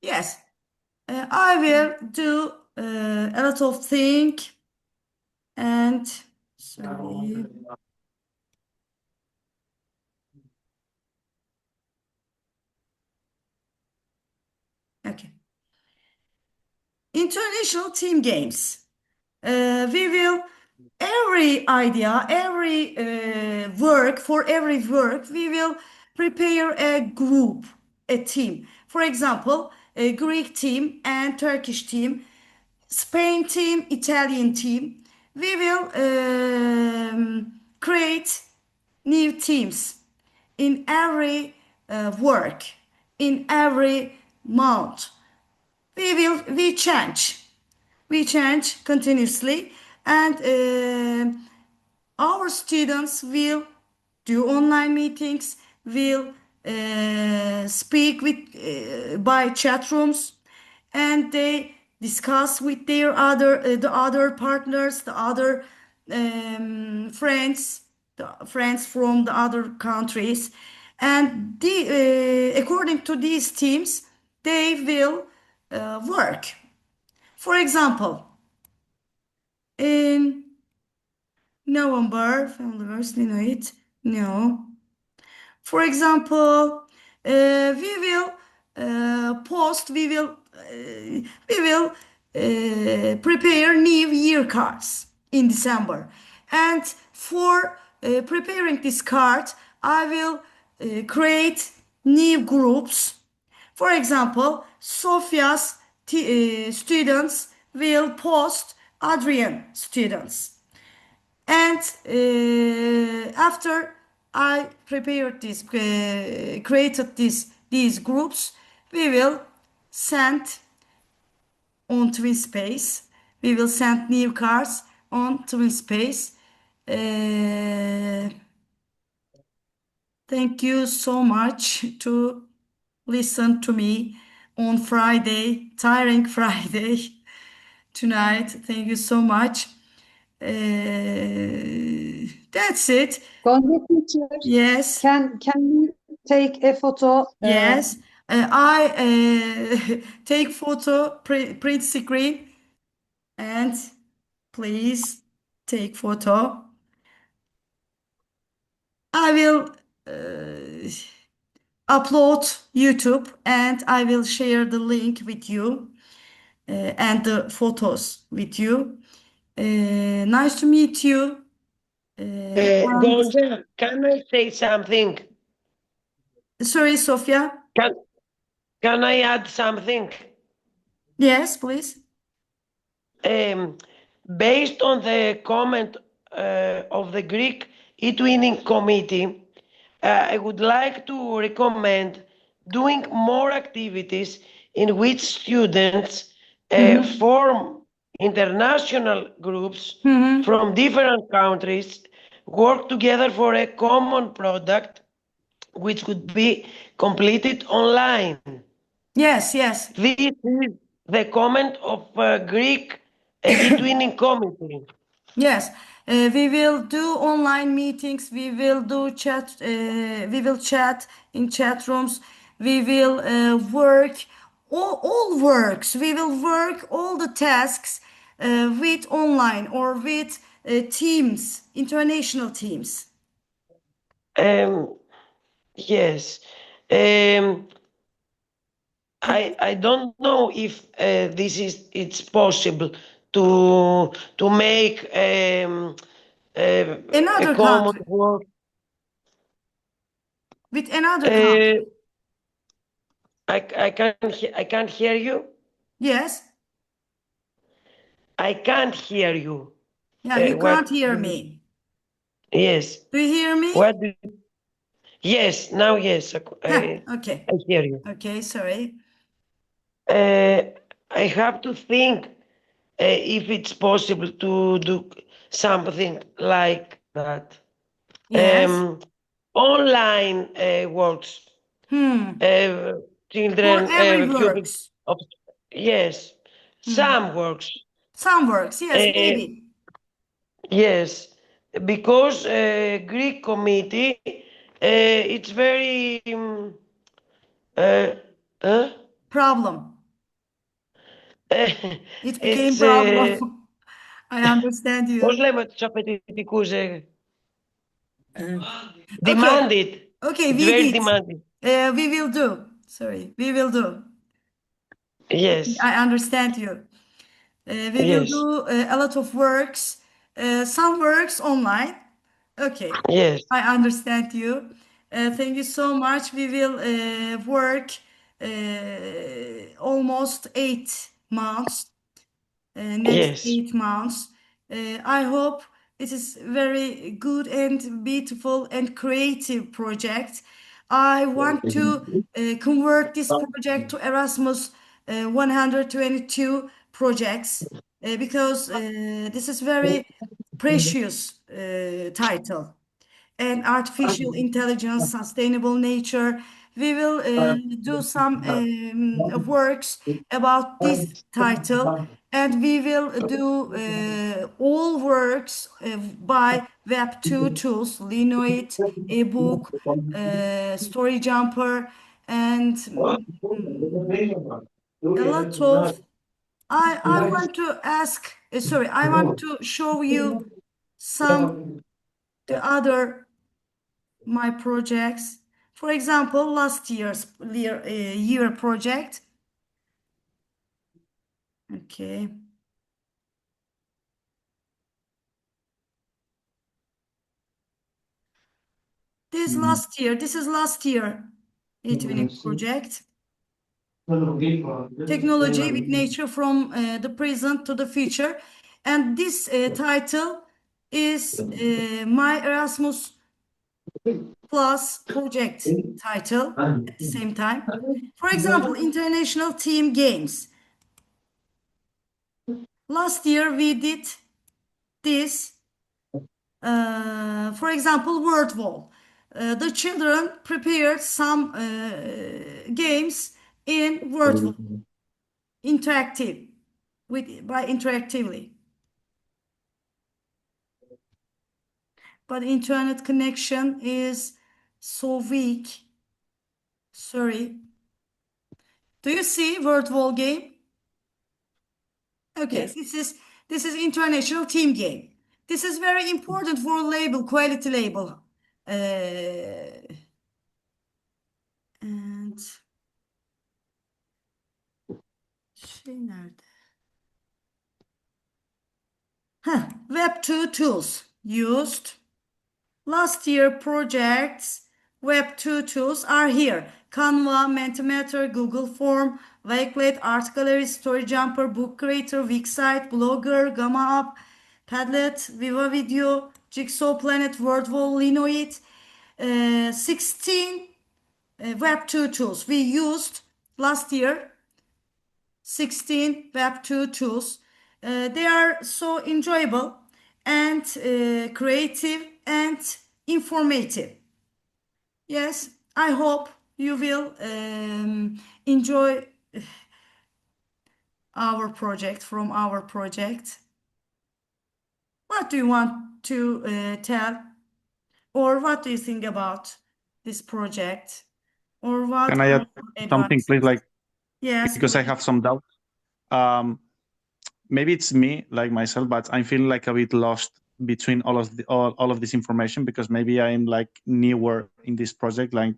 Yes, I will do a lot of things and sorry. Okay. International team games. We will every idea, every work for every work, we will prepare a group, a team. For example, a Greek team and Turkish team, Spain team, Italian team. We will create new teams in every work, in every month. We change continuously, and our students will do online meetings, will speak with by chat rooms, and they discuss with their the other partners, the other friends, the friends from the other countries, and according to these teams, they will work. For example, in November, from the verse, you know it? No. For example, we will we will prepare New Year cards in December. And for preparing this card, I will create new groups. For example, Sophia's students will post Adrian students. And after I prepared this, created these groups, we will send on TwinSpace. We will send new cards on TwinSpace. Uh, Thank you so much to listen to me on Friday, tiring Friday tonight. Thank you so much. That's it. Gonca teacher, Yes, can we take a photo? yes. I take photo, print screen, and please take photo. I will upload YouTube and I will share the link with you and the photos with you. Nice to meet you. And Gonza, can I say something? sorry, Sofia. Can can I add something? Yes, please. Um, Based on the comment of the Greek eTwinning committee, I would like to recommend doing more activities in which students Mhm. form international groups Mhm. from different countries, work together for a common product which could be completed online. Yes, yes. This is the comment of Greek eTwinning committee. Yes, we will do online meetings. We will do chat. We will chat in chat rooms. We will work all works. We will work all the tasks with online or with teams, international teams. Um, yes. Um, I don't know if this is it's possible to make a Another common country work. with another Uh, country. I can't hear you. Yes. I can't hear you. Yeah, you can't What? hear me. Yes. Do you hear me? What? Yes. Now, yes. Huh, okay. I hear you. Okay, sorry. Uh, I have to think if it's possible to do something like that. Yes. Um, Online works, Hmm. uh, For children, every pupils works. of, yes, Hmm. some works. Some works, yes, Uh, maybe. yes, because Greek committee it's very uh, huh? Problem. It became It's problem. I understand πώς you. λέμε τους απαιτητικούς, Okay. demanded. Okay, It's we very did. demanding. We will do. Sorry, we will do. Yes, I understand you. We will yes, do a lot of works, some works online. Okay, yes, I understand you. Thank you so much. We will work almost 8 months, next yes. 8 months. I hope it is very good and beautiful and creative project. I want to convert this project to Erasmus 122 projects because this is very precious title and artificial intelligence, sustainable nature. We will do some works about this title, and we will do all works by Web2 tools, Linoid, ebook, Story Jumper, and a lot of. I want to ask. Sorry, I want to show you some the other my projects. For example, last year project. Okay. This is last year eTwinning project. Technology with nature from the present to the future. And this title is my Erasmus Plus project title at the same time. For example, international team games. Last year we did this, for example, word wall. The children prepared some games in word wall, interactive, by interactively. But internet connection is so weak. Sorry. Do you see word wall game? Okay, this is international team game. This is very important for label, quality label. And şey nerede? Web2 tools used. Last year projects, Web2 tools are here. Canva, Mentimeter, Google Form, Wakelet, Art Gallery, Story Jumper, Book Creator, Wixsite, Blogger, Gamma Up, Padlet, Viva Video, Jigsaw Planet, WordWall, Linoid. 16 Web2 tools we used last year. 16 Web2 tools. They are so enjoyable and creative and informative. Yes, I hope you will enjoy our project from our project. What do you want to tell? Or what do you think about this project? Or what Can I are add your something, please? advices? Like, Yes, because I please. have some doubt. Maybe it's me, like myself, but I'm feeling like a bit lost between all of this information because maybe I'm like newer in this project, like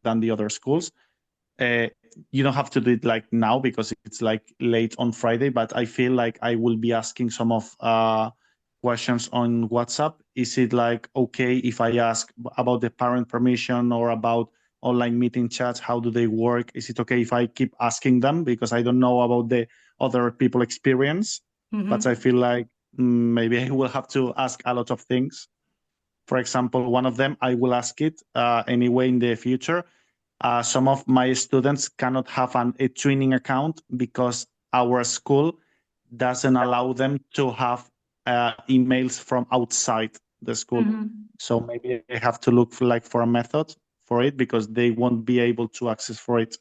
than the other schools. uh, you don't have to do it like now because it's like late on Friday, but I feel like I will be asking some of questions on WhatsApp. Is it like okay if I ask about the parent permission or about online meeting chats? How do they work? Is it okay if I keep asking them because I don't know about the other people experience? But I feel like maybe I will have to ask a lot of things. For example, one of them, I will ask it anyway in the future. Some of my students cannot have an eTwinning account because our school doesn't allow them to have emails from outside the school. So maybe I have to look for a method for it because they won't be able to access for it.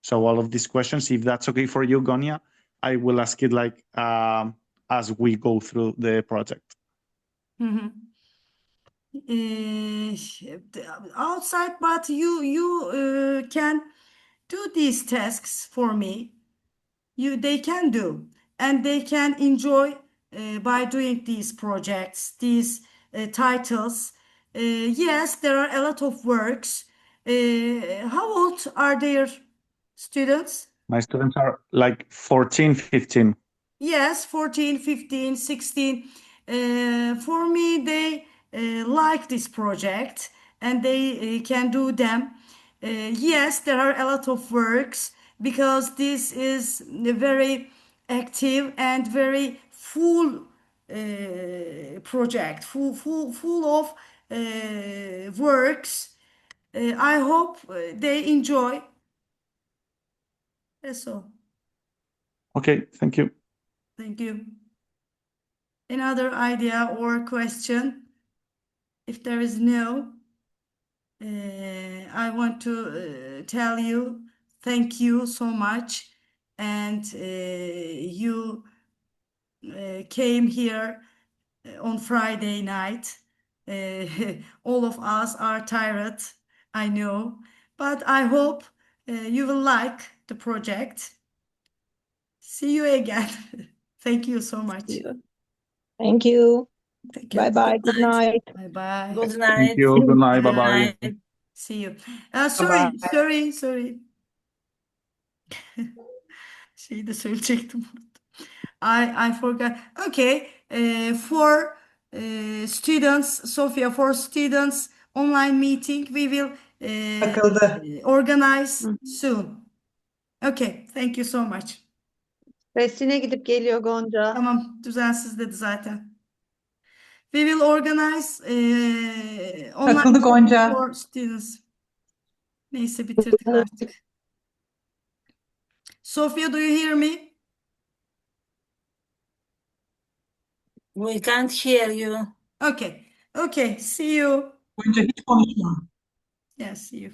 So all of these questions, if that's okay for you, Gonia, I will ask it as we go through the project. outside, but you can do these tasks for me. They can do, and they can enjoy by doing these projects, these titles. Yes, there are a lot of works. How old are their students? My students are like 14, 15. Yes, 14, 15, 16. For me, they like this project and they can do them. Yes, there are a lot of works because this is a very active and very full project, full of works. I hope they enjoy. That's all. Okay, thank you. Thank you. Another idea or question? If there is no, I want to tell you thank you so much. And you came here on Friday night. All of us are tired, I know, but I hope you will like the project. See you again. Thank you so much. Thank you. Take care. Bye bye. Good night. Bye bye. Good Thank night. you. Good night. Good Bye-bye. night. See you. Bye. Sorry. Şeyi de söyleyecektim. I forgot. Okay. For students, Sophia, for students online meeting, we will Takıldı. organize soon. Okay. Thank you so much. Resine gidip geliyor Gonca. Tamam. Düzensiz dedi zaten. We will organize online Takıldı Gonca. for students. Neyse bitirdik artık. Sophia, do you hear me? We can't hear you. Okay. Okay. See you. Gonca hiç konuşma. Yeah, see you.